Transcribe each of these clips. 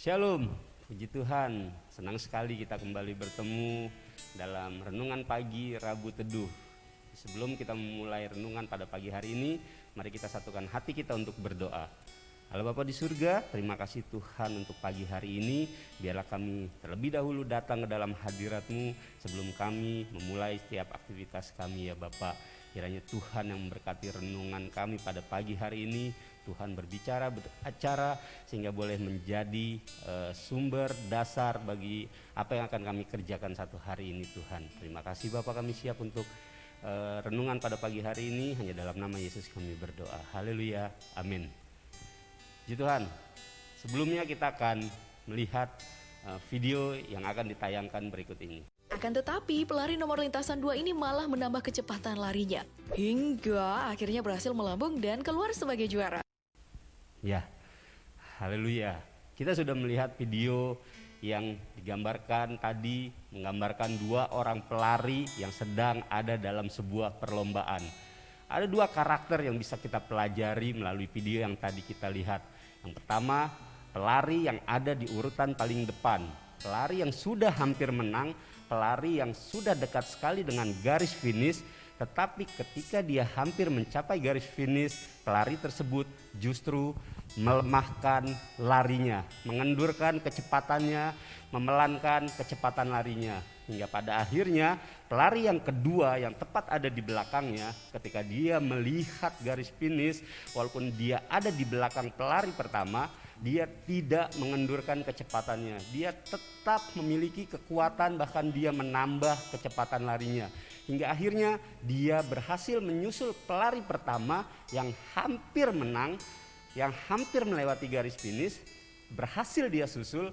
Shalom, puji Tuhan, senang sekali kita kembali bertemu dalam renungan pagi Rabu Teduh. Sebelum kita memulai renungan pada pagi hari ini, mari kita satukan hati kita untuk berdoa. Allah Bapa di surga, terima kasih Tuhan untuk pagi hari ini. Biarlah kami terlebih dahulu datang ke dalam hadirat-Mu sebelum kami memulai setiap aktivitas kami ya Bapa. Kiranya Tuhan yang memberkati renungan kami pada pagi hari ini. Tuhan berbicara, beracara sehingga boleh menjadi sumber dasar bagi apa yang akan kami kerjakan satu hari ini Tuhan. Terima kasih Bapak, kami siap untuk renungan pada pagi hari ini. Hanya dalam nama Yesus kami berdoa. Haleluya, amin. Puji Tuhan, sebelumnya kita akan melihat video yang akan ditayangkan berikut ini. Akan tetapi, pelari nomor lintasan 2 ini malah menambah kecepatan larinya. Hingga akhirnya berhasil melambung dan keluar sebagai juara. Ya, haleluya. Kita sudah melihat video yang digambarkan tadi, menggambarkan dua orang pelari yang sedang ada dalam sebuah perlombaan. Ada dua karakter yang bisa kita pelajari melalui video yang tadi kita lihat. Yang pertama, pelari yang ada di urutan paling depan. Pelari yang sudah hampir menang, pelari yang sudah dekat sekali dengan garis finish. Tetapi ketika dia hampir mencapai garis finish, pelari tersebut justru melemahkan larinya, mengendurkan kecepatannya, memelankan kecepatan larinya. Hingga pada akhirnya pelari yang kedua yang tepat ada di belakangnya, ketika dia melihat garis finish, walaupun dia ada di belakang pelari pertama, dia tidak mengendurkan kecepatannya. Dia tetap memiliki kekuatan, bahkan dia menambah kecepatan larinya. Hingga akhirnya dia berhasil menyusul pelari pertama yang hampir menang, yang hampir melewati garis finish. Berhasil dia susul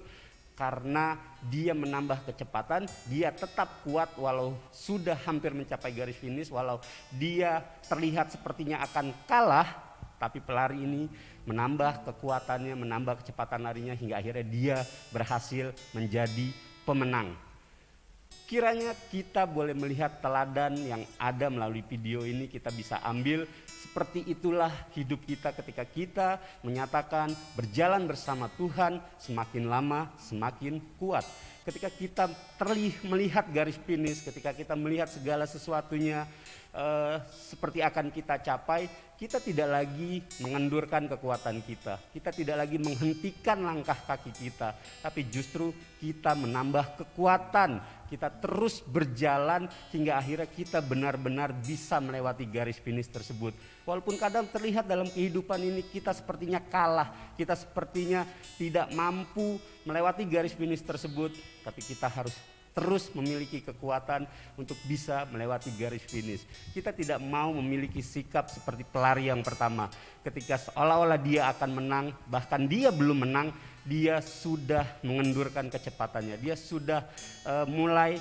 karena dia menambah kecepatan. Dia tetap kuat walau sudah hampir mencapai garis finish, walau dia terlihat sepertinya akan kalah, tapi pelari ini menambah kekuatannya, menambah kecepatan larinya hingga akhirnya dia berhasil menjadi pemenang. Kiranya kita boleh melihat teladan yang ada melalui video ini, kita bisa ambil seperti itulah hidup kita ketika kita menyatakan berjalan bersama Tuhan, semakin lama semakin kuat. Ketika kita melihat garis finish, ketika kita melihat segala sesuatunya seperti akan kita capai, kita tidak lagi mengendurkan kekuatan kita. Kita tidak lagi menghentikan langkah kaki kita, tapi justru kita menambah kekuatan. Kita terus berjalan hingga akhirnya kita benar-benar bisa melewati garis finish tersebut. Walaupun kadang terlihat dalam kehidupan ini kita sepertinya kalah, kita sepertinya tidak mampu melewati garis finish tersebut, tapi kita harus terus memiliki kekuatan untuk bisa melewati garis finish. Kita tidak mau memiliki sikap seperti pelari yang pertama. Ketika seolah-olah dia akan menang, bahkan dia belum menang, dia sudah mengendurkan kecepatannya. Dia sudah mulai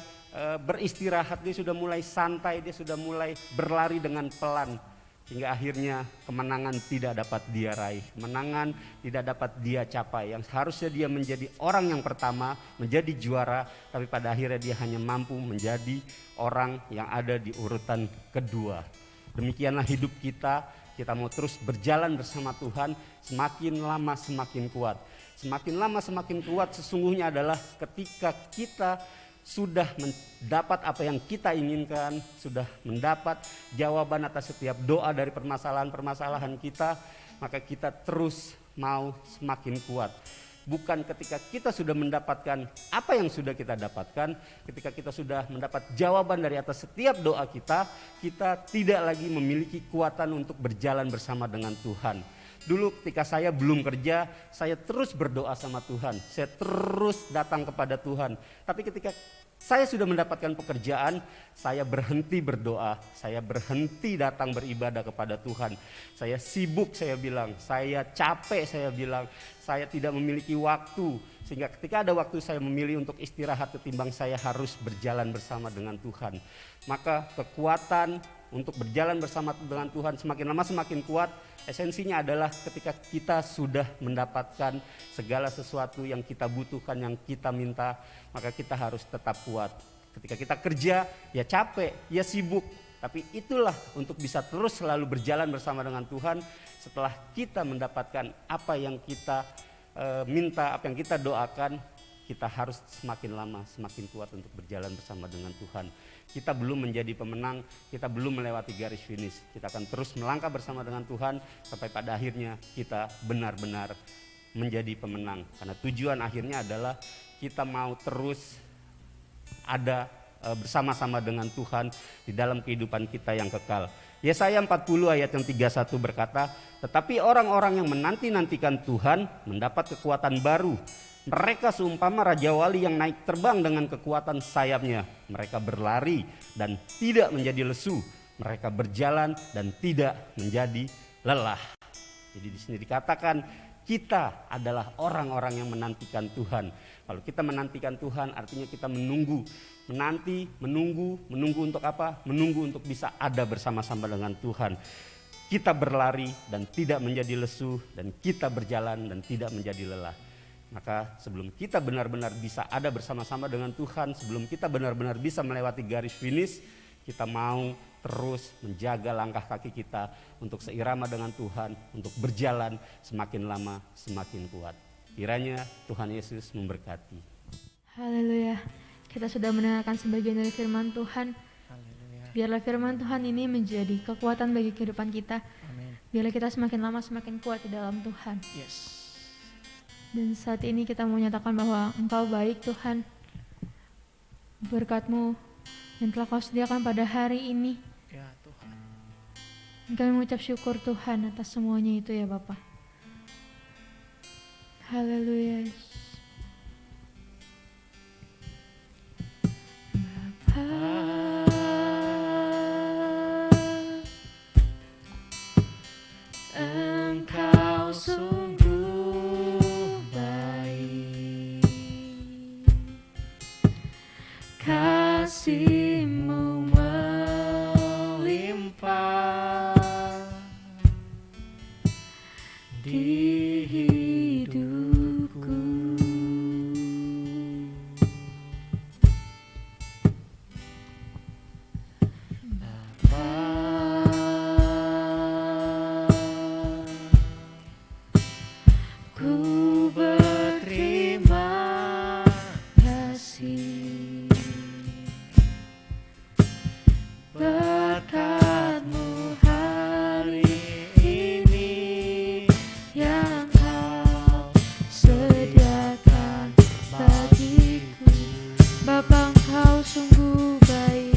beristirahat, dia sudah mulai santai, dia sudah mulai berlari dengan pelan. Hingga akhirnya kemenangan tidak dapat dia raih, kemenangan tidak dapat dia capai. Yang seharusnya dia menjadi orang yang pertama, menjadi juara, tapi pada akhirnya dia hanya mampu menjadi orang yang ada di urutan kedua. Demikianlah hidup kita, kita mau terus berjalan bersama Tuhan, semakin lama semakin kuat. Semakin lama semakin kuat sesungguhnya adalah ketika kita sudah mendapat apa yang kita inginkan, sudah mendapat jawaban atas setiap doa dari permasalahan-permasalahan kita, maka kita terus mau semakin kuat. Bukan ketika kita sudah mendapatkan apa yang sudah kita dapatkan, ketika kita sudah mendapat jawaban dari atas setiap doa kita, kita tidak lagi memiliki kekuatan untuk berjalan bersama dengan Tuhan. Dulu ketika saya belum kerja, saya terus berdoa sama Tuhan. Saya terus datang kepada Tuhan. Tapi ketika saya sudah mendapatkan pekerjaan, saya berhenti berdoa. Saya berhenti datang beribadah kepada Tuhan. Saya sibuk, saya bilang. Saya capek, saya bilang. Saya tidak memiliki waktu. Sehingga ketika ada waktu saya memilih untuk istirahat ketimbang saya harus berjalan bersama dengan Tuhan. Maka kekuatan untuk berjalan bersama dengan Tuhan semakin lama semakin kuat. Esensinya adalah ketika kita sudah mendapatkan segala sesuatu yang kita butuhkan, yang kita minta, maka kita harus tetap kuat. Ketika kita kerja, ya capek, ya sibuk, tapi itulah untuk bisa terus selalu berjalan bersama dengan Tuhan. Setelah kita mendapatkan apa yang kita minta, apa yang kita doakan, kita harus semakin lama semakin kuat untuk berjalan bersama dengan Tuhan. Kita belum menjadi pemenang, kita belum melewati garis finish. Kita akan terus melangkah bersama dengan Tuhan sampai pada akhirnya kita benar-benar menjadi pemenang. Karena tujuan akhirnya adalah kita mau terus ada bersama-sama dengan Tuhan di dalam kehidupan kita yang kekal. Yesaya 40 ayat yang 31 berkata, tetapi orang-orang yang menanti-nantikan Tuhan mendapat kekuatan baru. Mereka seumpama raja wali yang naik terbang dengan kekuatan sayapnya. Mereka berlari dan tidak menjadi lesu. Mereka berjalan dan tidak menjadi lelah. Jadi di sini dikatakan kita adalah orang-orang yang menantikan Tuhan. Kalau kita menantikan Tuhan artinya kita menunggu. Menunggu untuk apa? Menunggu untuk bisa ada bersama-sama dengan Tuhan. Kita berlari dan tidak menjadi lesu, dan kita berjalan dan tidak menjadi lelah. Maka sebelum kita benar-benar bisa ada bersama-sama dengan Tuhan, sebelum kita benar-benar bisa melewati garis finish, kita mau terus menjaga langkah kaki kita untuk seirama dengan Tuhan, untuk berjalan semakin lama semakin kuat. Kiranya Tuhan Yesus memberkati. Haleluya. Kita sudah mendengarkan sebagian dari firman Tuhan. Haleluya. Biarlah firman Tuhan ini menjadi kekuatan bagi kehidupan kita. Amin. Biarlah kita semakin lama semakin kuat di dalam Tuhan. Yes. Dan saat ini kita mau nyatakan bahwa Engkau baik Tuhan. Berkat-Mu yang telah Kau sediakan pada hari ini. Ya Tuhan. Kami mengucap syukur Tuhan atas semuanya itu ya Bapa. Haleluya. Engkau sungguh baik, kasih-Mu melimpah di hidupku. Ku berterima kasih berkat-Mu hari ini yang Kau sediakan bagiku. Bapa, Engkau sungguh baik.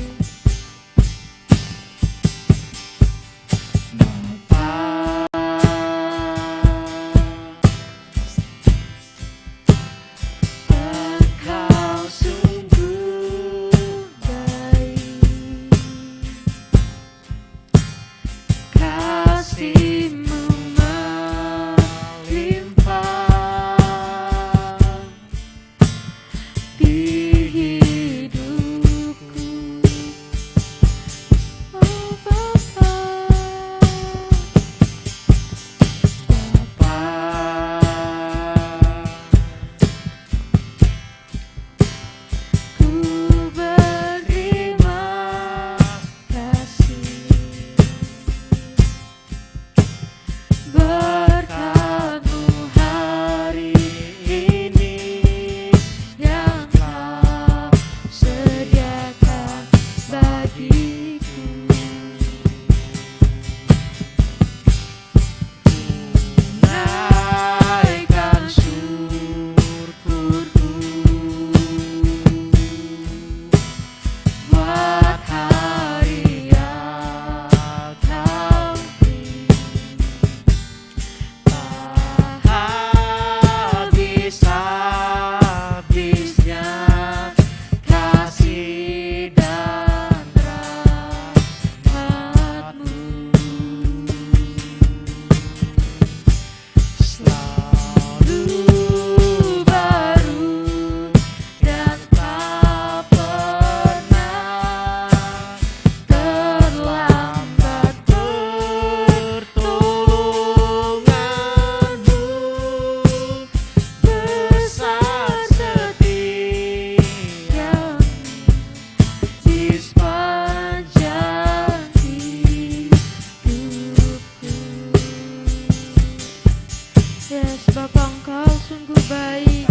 sungguh baik.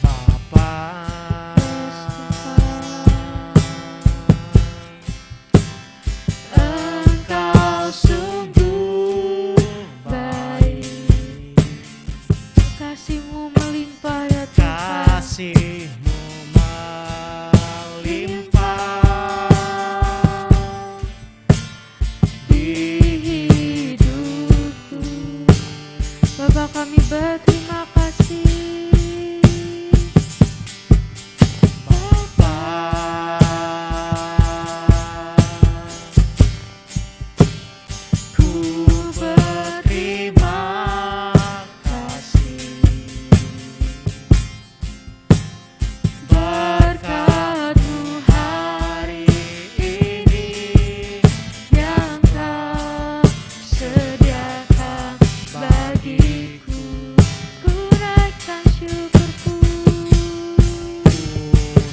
Bapa, Engkau sungguh baik. Kasih-Mu melimpah ya Tuhan. kasih-Mu melimpah Di hidupku, Bapa kami berterima kasih. Bapa. Ku berterima kasih. Berkat-Mu hari ini yang Kau sediakan bagiku, ku naikkan syukurku,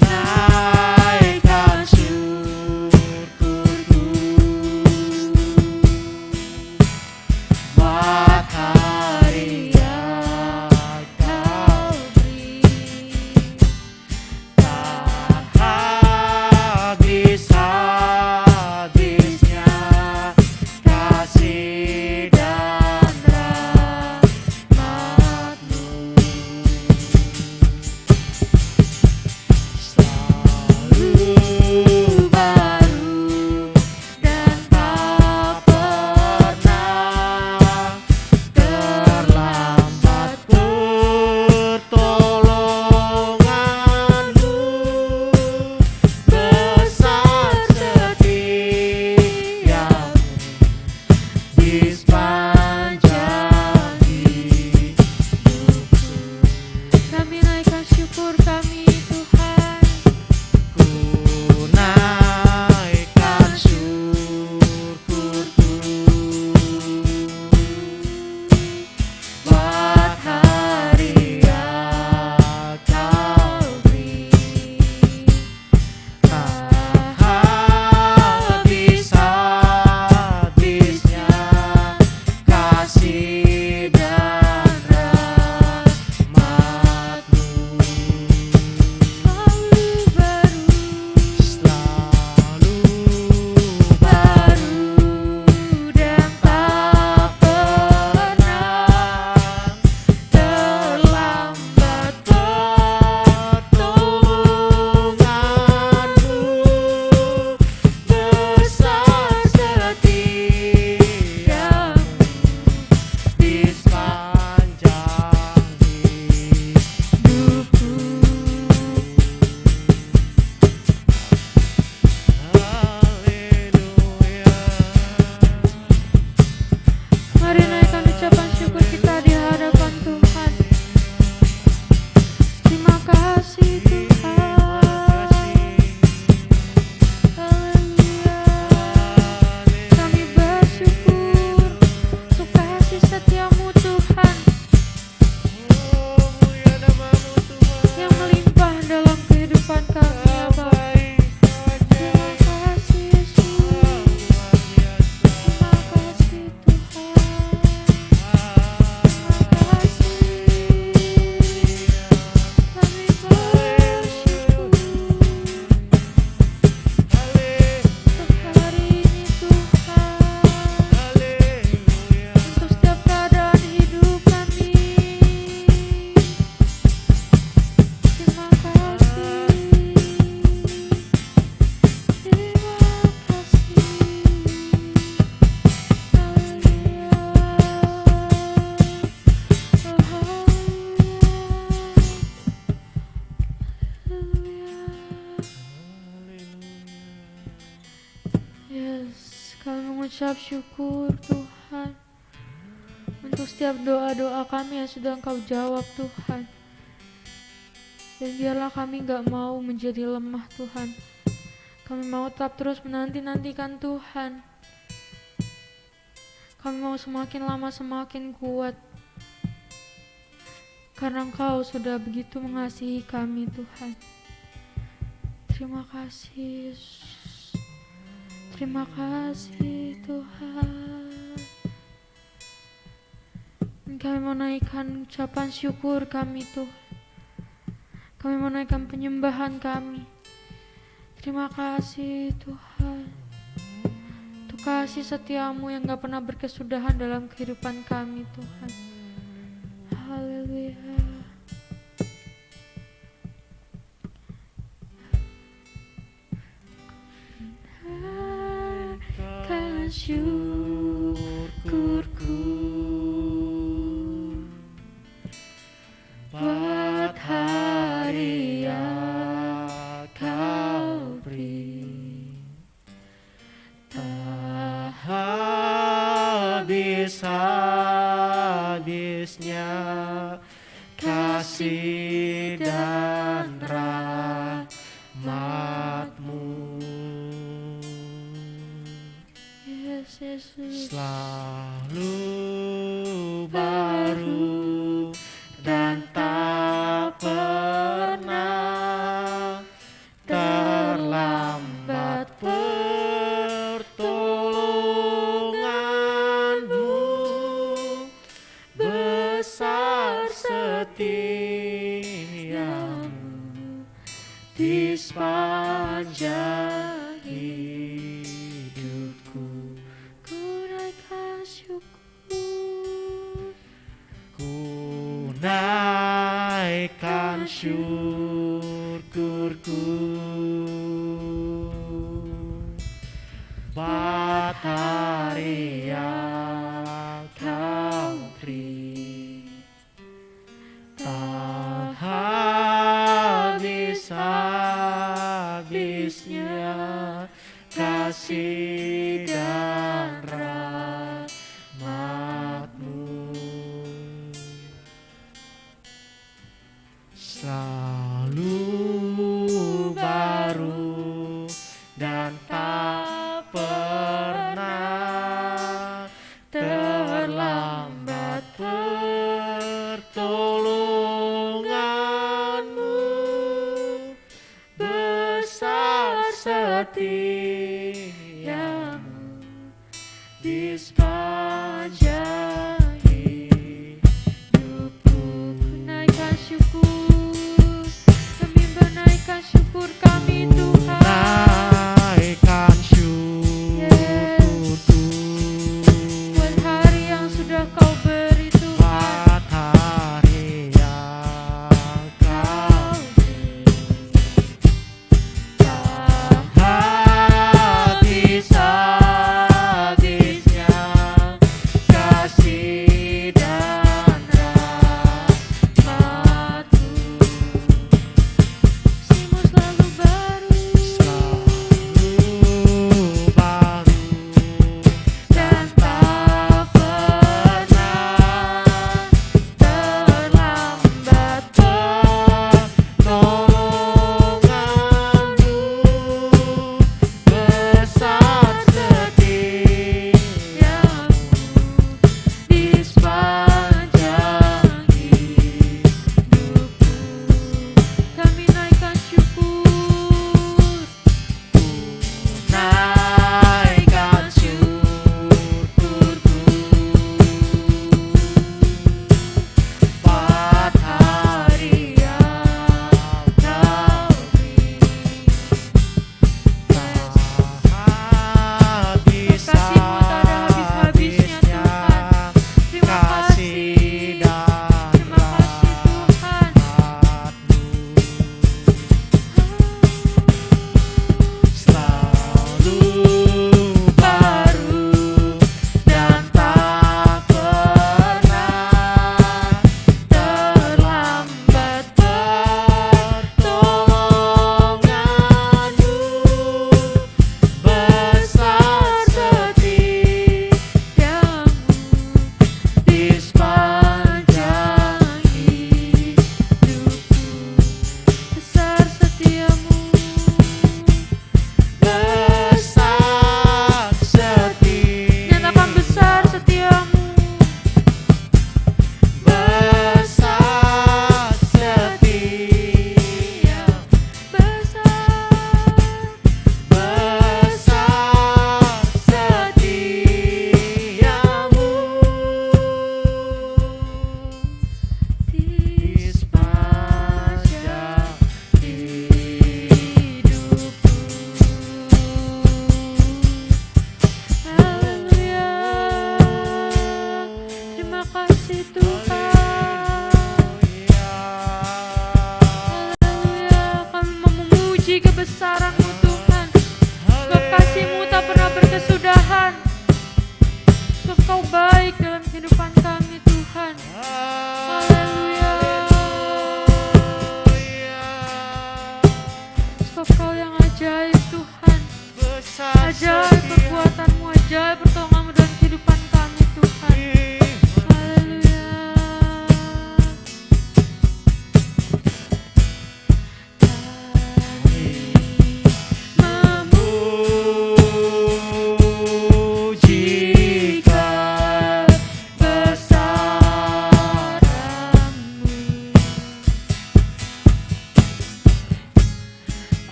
naikkan syukurku buat hari yang Kau beri. Tak habis-habisnya kasih dan Rahmat-Mu selalu baru dan tak pernah terlambat. pertolongan-Mu besar setiap Di sepanjang hidupku, kami naikkan syukur kami Tuhan. ku naikkan syukurku Buat hari yang Kau beri, tak habis-habisnya kasih dan rahmat-Mu selalu selalu baru dan tak pernah terlambat. pertolongan-Mu besar setiap di sepanjang Hidupku, Haleluya. mari naikkan ucapan syukur kita di hadapan Tuhan. Terima kasih Tuhan. Haleluya. Kami bersyukur untuk kasih setia-Mu Tuhan Oh, mulia nama-Mu Tuhan. yang melimpah dalam kehidupan kami ya Bapa. Terima kasih Yesus. Terima kasih Tuhan. Terima kasih. Kami bersyukur untuk hari ini Tuhan, untuk setiap keadaan hidup kami. Terima kasih. Terima kasih. Haleluya. Oh, haleluya. Yes, kami mengucap syukur Tuhan untuk setiap doa-doa kami yang sudah Engkau jawab Tuhan. Dan biarlah kami gak mau menjadi lemah Tuhan. Kami mau tetap terus menanti-nantikan Tuhan. Kami mau semakin lama semakin kuat. Karena Engkau sudah begitu mengasihi kami Tuhan. Terima kasih Yesus. Terima kasih Tuhan. kami menaikkan ucapan syukur kami Tuhan. Kami menaikkan penyembahan kami. Terima kasih Tuhan. Untuk kasih setiamu yang gak pernah berkesudahan dalam kehidupan kami Tuhan. Haleluya. Naikkan syukurku buat hari yang kau beri, tak habis-habisnya kasih dan rahmat-Mu. Yes, Yesus. Selalu baru dan tak pernah terlambat pertolongan-Mu, besar setiamu di sepanjang hidupku. Ku naikkan syukur, ku naikkan syukurku buat hari yang kau beri, tak habis-habisnya kasih dan rahmat-Mu. Selalu baru dan tak pernah terlambat pertolongan-Mu, besar setiamu di sepanjang hidupku. Naikkan syukur, kami menaikkan syukur kami Tuhan. Naikkan syukurku buat hari yang sudah Kau beri Tuhan. Buat hari yang Kau beri, tak habis-habisnya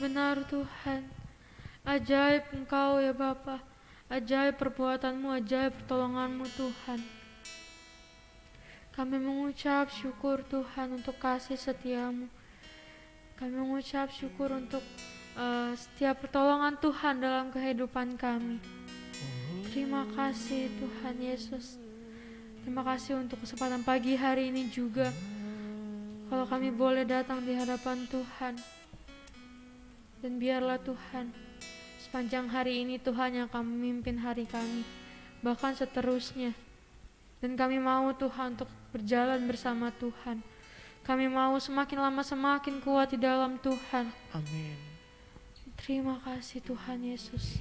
benar Tuhan. Ajaib Engkau ya Bapa, ajaib perbuatanmu, ajaib pertolonganmu Tuhan. Kami mengucap syukur Tuhan untuk kasih setiamu. Kami mengucap syukur untuk setiap pertolongan Tuhan dalam kehidupan kami. Terima kasih Tuhan Yesus. Terima kasih untuk kesempatan pagi hari ini juga. Kalau kami boleh datang di hadapan Tuhan. Dan biarlah Tuhan, sepanjang hari ini Tuhan yang akan memimpin hari kami. Bahkan seterusnya. Dan kami mau Tuhan untuk berjalan bersama Tuhan. Kami mau semakin lama semakin kuat di dalam Tuhan. Amin. Terima kasih Tuhan Yesus.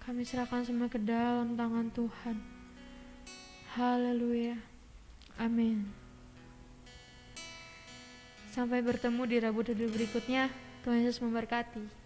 Kami serahkan semua ke dalam tangan Tuhan. Haleluya. Amin. Sampai bertemu di Rabu Teduh berikutnya. Tuhan Yesus memberkati.